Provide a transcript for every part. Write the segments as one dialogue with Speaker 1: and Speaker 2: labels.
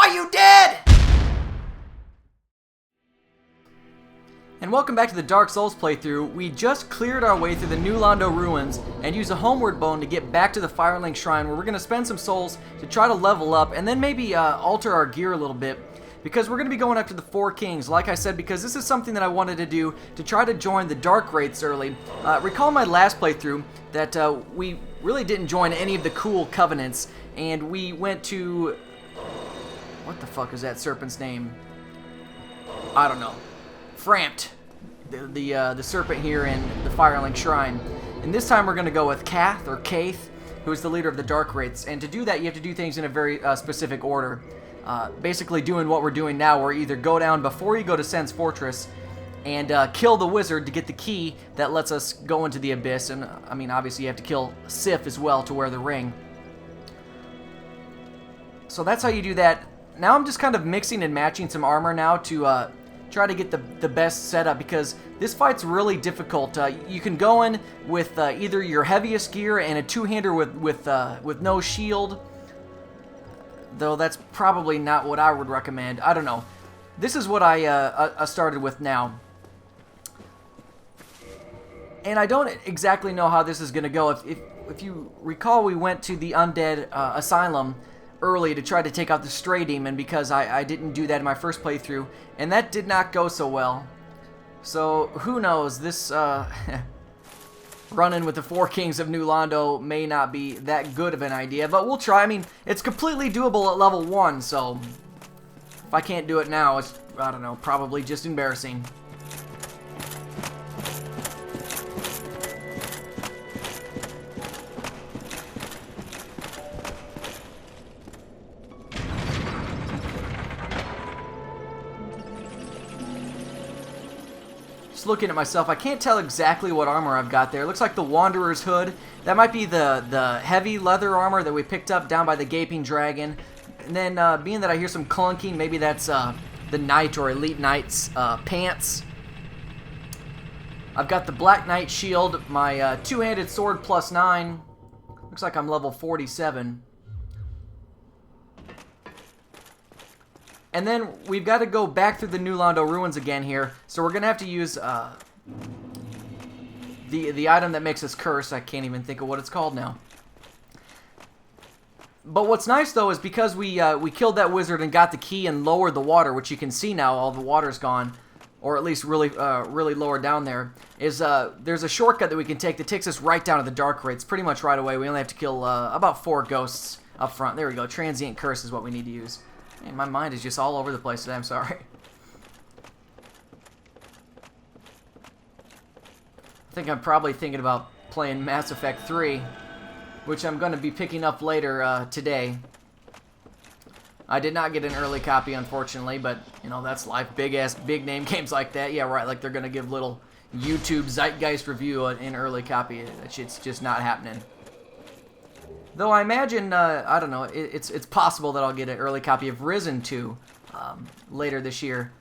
Speaker 1: ZGRWhyUDead! And welcome back to the Dark Souls playthrough. We just cleared our way through the new Londo ruins and used a homeward bone to get back to the Firelink Shrine, where we're going to spend some souls to try to level up and then maybe alter our gear a little bit, because we're going to be going after the Four Kings, like I said, because this is something that I wanted to do to try to join the Dark Wraiths early. Recall my last playthrough that we really didn't join any of the cool covenants, and we went to... what the fuck is that serpent's name? I don't know. Framped, the serpent here in the Firelink Shrine. And this time we're going to go with Kath, or Kaith, who is the leader of the Dark Wraiths. And to do that, you have to do things in a very specific order. Basically doing what we're doing now, where you either go down before you go to Sen's Fortress and kill the wizard to get the key that lets us go into the Abyss. And, I mean, obviously you have to kill Sif as well to wear the ring. So that's how you do that. Now I'm just kind of mixing and matching some armor now to try to get the best setup, because this fight's really difficult. You can go in with either your heaviest gear and a two-hander with no shield, though that's probably not what I would recommend. I don't know. This is what I started with now. And I don't exactly know how this is going to go. If you recall, we went to the Undead Asylum early to try to take out the Stray Demon, because I didn't do that in my first playthrough, and that did not go so well. So, who knows, this run-in with the Four Kings of New Londo may not be that good of an idea, but we'll try. I mean, it's completely doable at level 1, so if I can't do it now, it's, I don't know, probably just embarrassing. Looking at myself, I can't tell exactly what armor I've got there. It looks like the Wanderer's Hood. That might be the heavy leather armor that we picked up down by the Gaping Dragon. And then, being that I hear some clunking, maybe that's the Knight or Elite Knight's pants. I've got the Black Knight shield, my two-handed sword +9. Looks like I'm level 47. And then we've got to go back through the New Londo ruins again here, so we're going to have to use the item that makes us curse. I can't even think of what it's called now. But what's nice, though, is because we killed that wizard and got the key and lowered the water, which you can see now all the water's gone, or at least really lower down there, is there's a shortcut that we can take that takes us right down to the Dark Wraiths pretty much right away. We only have to kill about 4 ghosts up front. There we go. Transient Curse is what we need to use. Man, my mind is just all over the place today, I'm sorry. I think I'm probably thinking about playing Mass Effect 3, which I'm going to be picking up later today. I did not get an early copy, unfortunately, but, you know, that's life. Big name games like that. Yeah, right, like they're going to give little YouTube Zeitgeist review an early copy. That shit's just not happening. Though I imagine, I don't know, it's possible that I'll get an early copy of Risen 2 later this year.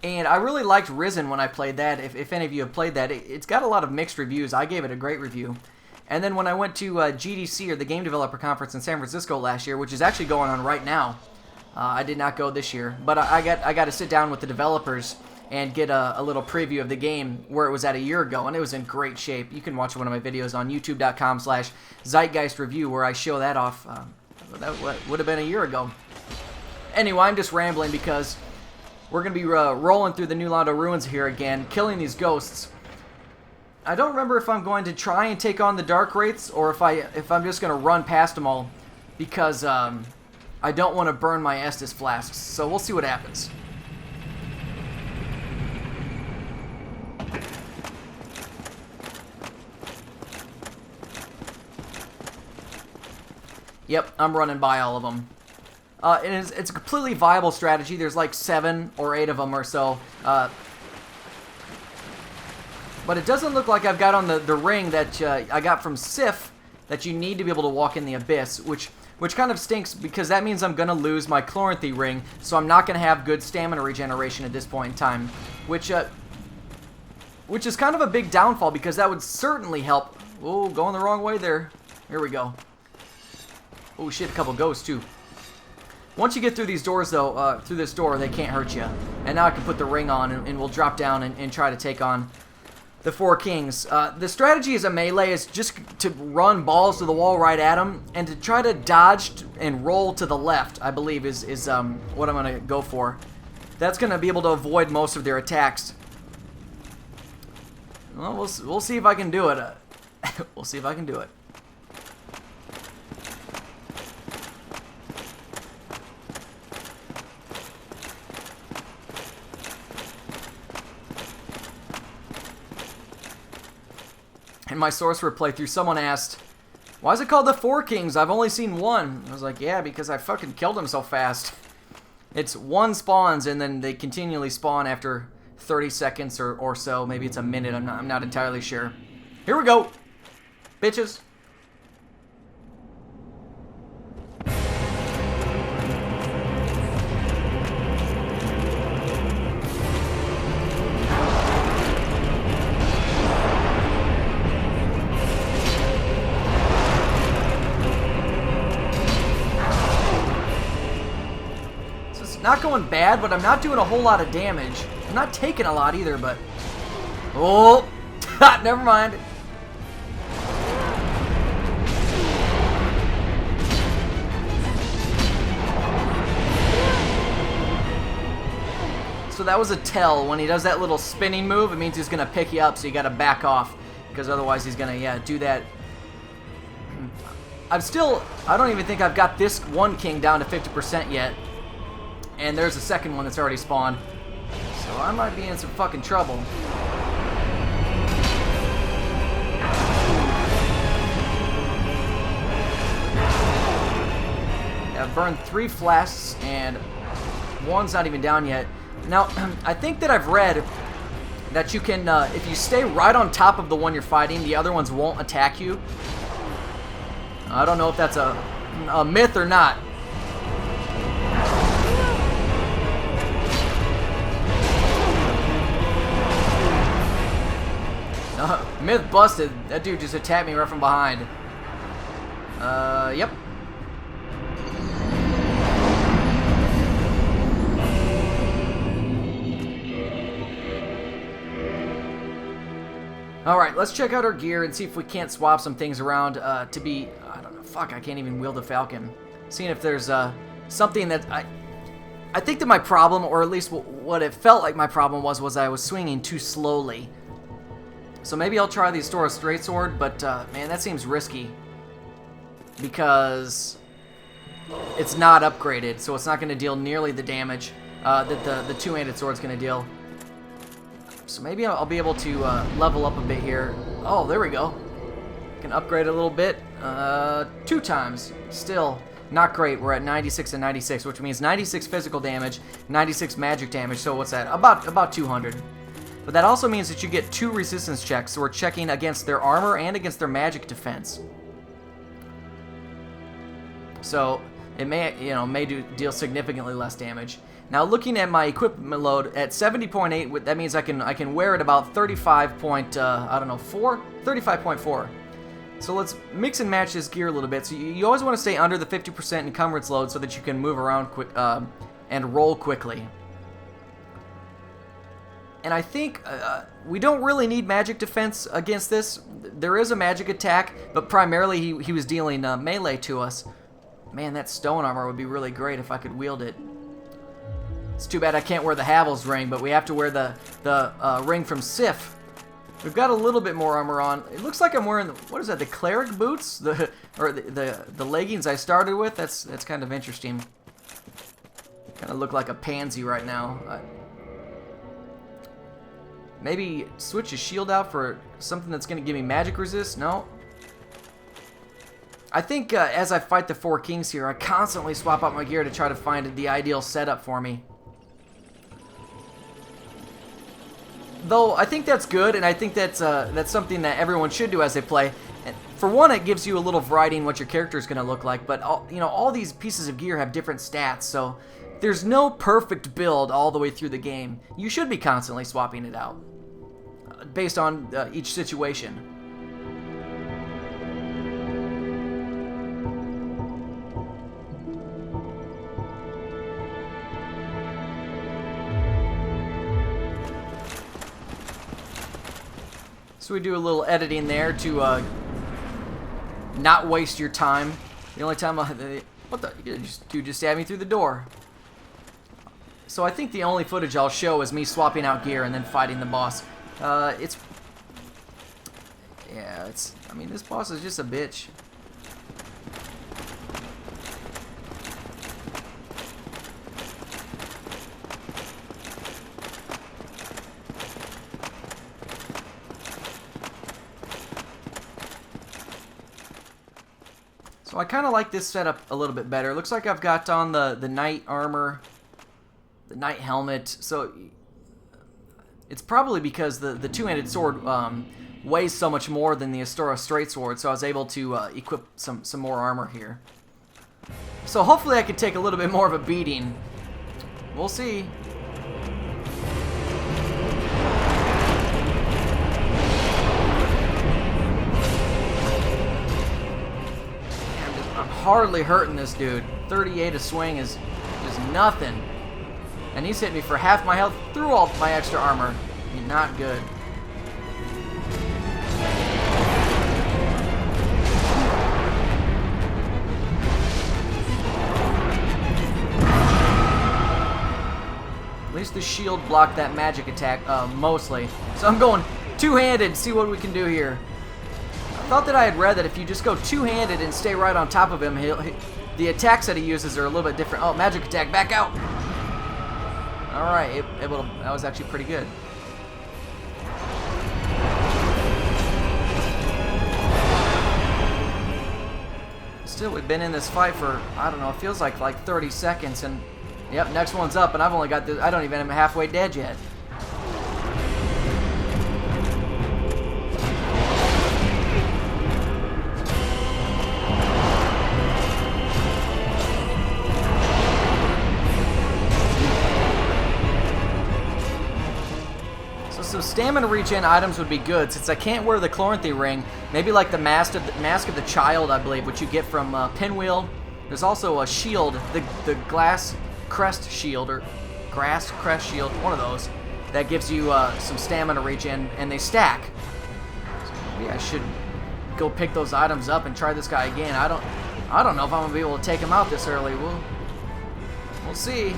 Speaker 1: And I really liked Risen when I played that. If any of you have played that, it's got a lot of mixed reviews. I gave it a great review. And then when I went to GDC, or the Game Developer Conference in San Francisco last year, which is actually going on right now, I did not go this year, but I got to sit down with the developers and get a little preview of the game where it was at a year ago, and it was in great shape. You can watch one of my videos on youtube.com/ZeitgeistReview where I show that off. That would have been a year ago. Anyway, I'm just rambling because we're going to be rolling through the New Londo ruins here again, killing these ghosts. I don't remember if I'm going to try and take on the Dark Wraiths, or if I'm just going to run past them all, because I don't want to burn my Estus flasks. So we'll see what happens. Yep, I'm running by all of them. And it's a completely viable strategy. There's like 7 or 8 of them or so. But it doesn't look like I've got on the ring that I got from Sif that you need to be able to walk in the Abyss, which kind of stinks, because that means I'm going to lose my Chloranthy ring, so I'm not going to have good stamina regeneration at this point in time, which is kind of a big downfall, because that would certainly help. Oh, going the wrong way there. Here we go. Oh shit, a couple ghosts too. Once you get through these doors, though, through this door, they can't hurt you. And now I can put the ring on, and we'll drop down and try to take on the four kings. The strategy as a melee is just to run balls to the wall right at them, and to try to dodge and roll to the left, I believe, is what I'm going to go for. That's going to be able to avoid most of their attacks. Well, we'll see if I can do it. We'll see if I can do it. In my Sorcerer playthrough, someone asked, why is it called the Four Kings? I've only seen one. I was like, yeah, because I fucking killed him so fast. It's one spawns, and then they continually spawn after 30 seconds or so. Maybe it's a minute. I'm not entirely sure. Here we go, bitches. Not going bad, but I'm not doing a whole lot of damage. I'm not taking a lot either, but... Oh! Never mind. So that was a tell. When he does that little spinning move, it means he's going to pick you up, so you got to back off. Because otherwise he's going to, yeah, do that. I don't even think I've got this one king down to 50% yet. And there's a second one that's already spawned. So I might be in some fucking trouble. I've burned 3 flasks, and one's not even down yet. Now, I think that I've read that you can, if you stay right on top of the one you're fighting, the other ones won't attack you. I don't know if that's a myth or not. Myth busted. That dude just attacked me right from behind. Yep. Alright, let's check out our gear and see if we can't swap some things around to be... I don't know, fuck, I can't even wield a falcon. Seeing if there's something that... I think that my problem, or at least what it felt like my problem was I was swinging too slowly. So maybe I'll try the Store Straight Sword, but man, that seems risky. Because it's not upgraded, so it's not going to deal nearly the damage that the two-handed sword's going to deal. So maybe I'll be able to level up a bit here. Oh, there we go. Can upgrade a little bit. 2 times. Still not great. We're at 96 and 96, which means 96 physical damage, 96 magic damage. So what's that? About 200. But that also means that you get 2 resistance checks, so we're checking against their armor and against their magic defense. So it may deal significantly less damage. Now looking at my equipment load at 70.8, that means I can wear it about 35.4. So let's mix and match this gear a little bit. So you always want to stay under the 50% encumbrance load so that you can move around quick and roll quickly. And I think we don't really need magic defense against this. There is a magic attack, but primarily he was dealing melee to us. Man, that stone armor would be really great if I could wield it. It's too bad I can't wear the Havel's ring, but we have to wear the ring from Sif. We've got a little bit more armor on. It looks like I'm wearing what is that? The cleric boots, the leggings I started with. That's kind of interesting. Kind of look like a pansy right now. Maybe switch his shield out for something that's going to give me magic resist? No. I think as I fight the 4 kings here, I constantly swap out my gear to try to find the ideal setup for me. Though I think that's good, and I think that's something that everyone should do as they play. And for one, it gives you a little variety in what your character is going to look like. But all these pieces of gear have different stats, so there's no perfect build all the way through the game. You should be constantly swapping it out based on each situation. So we do a little editing there to not waste your time. The only time what the dude just stabbed me through the door. So I think the only footage I'll show is me swapping out gear and then fighting the boss. I mean, this boss is just a bitch. So I kind of like this setup a little bit better. Looks like I've got on the knight armor, the knight helmet. So it's probably because the two-handed sword weighs so much more than the Astora straight sword, so I was able to equip some more armor here. So hopefully I can take a little bit more of a beating. We'll see. I'm hardly hurting this dude. 38 a swing is just nothing. And he's hit me for half my health through all my extra armor. I mean, not good. At least the shield blocked that magic attack, mostly. So I'm going two-handed, see what we can do here. I thought that I had read that if you just go two-handed and stay right on top of him, the attacks that he uses are a little bit different. Oh, magic attack, back out! Alright, that was actually pretty good. Still, we've been in this fight for, I don't know, it feels like 30 seconds, and yep, next one's up, and I've only got I don't even am halfway dead yet. Some stamina regen items would be good, since I can't wear the Chloranthy ring. Maybe like the mask of the child, I believe, which you get from Pinwheel. There's also a shield, the glass crest shield, or grass crest shield, one of those, that gives you some stamina regen, and they stack. So maybe I should go pick those items up and try this guy again. I don't know if I'm gonna be able to take him out this early. We'll see.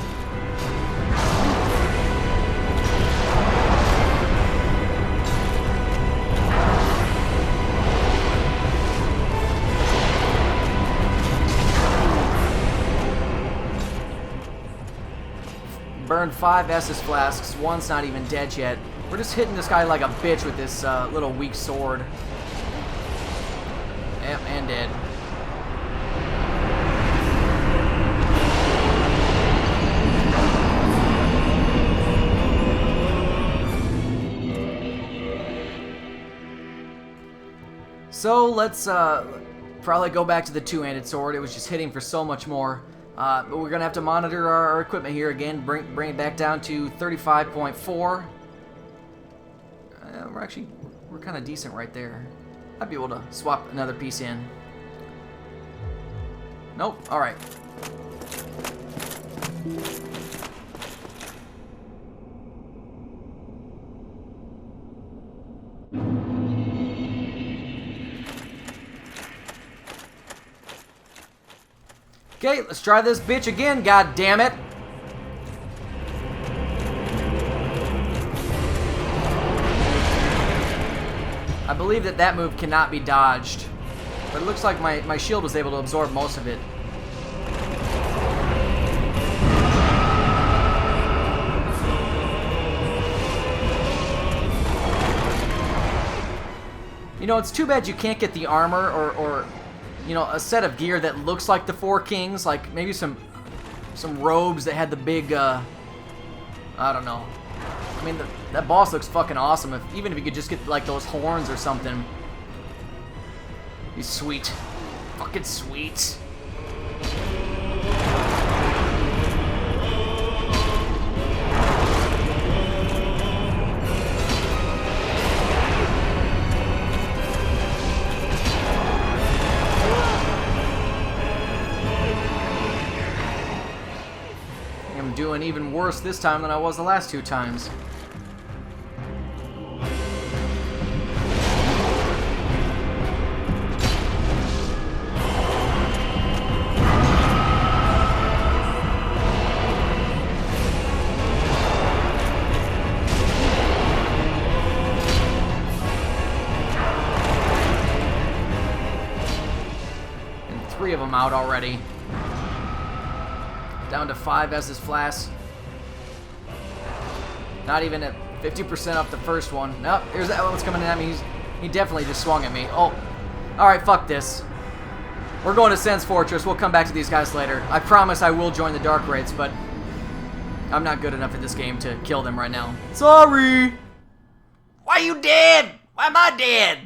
Speaker 1: Burned 5 Estus flasks, one's not even dead yet. We're just hitting this guy like a bitch with this little weak sword. Yep, and dead. So let's probably go back to the two-handed sword. It was just hitting for so much more. But we're going to have to monitor our equipment here again, bring it back down to 35.4. We're kind of decent right there. I'd be able to swap another piece in. Nope, alright. Okay, let's try this bitch again, god damn it. I believe that move cannot be dodged, but it looks like my shield was able to absorb most of it. You know, it's too bad you can't get the armor or you know, a set of gear that looks like the Four Kings, like maybe some robes that had the big, I don't know. I mean, that boss looks fucking awesome. Even if you could just get like those horns or something. He's sweet. Fucking sweet. Doing even worse this time than I was the last two times. 3 of them out already. Down to 5 as his flask. Not even at 50% off the first one. Nope, here's that one's coming at me. He definitely just swung at me. Oh, alright, fuck this. We're going to Sen's Fortress. We'll come back to these guys later. I promise I will join the Dark Raids, but I'm not good enough at this game to kill them right now. Sorry! Why you dead? Why am I dead?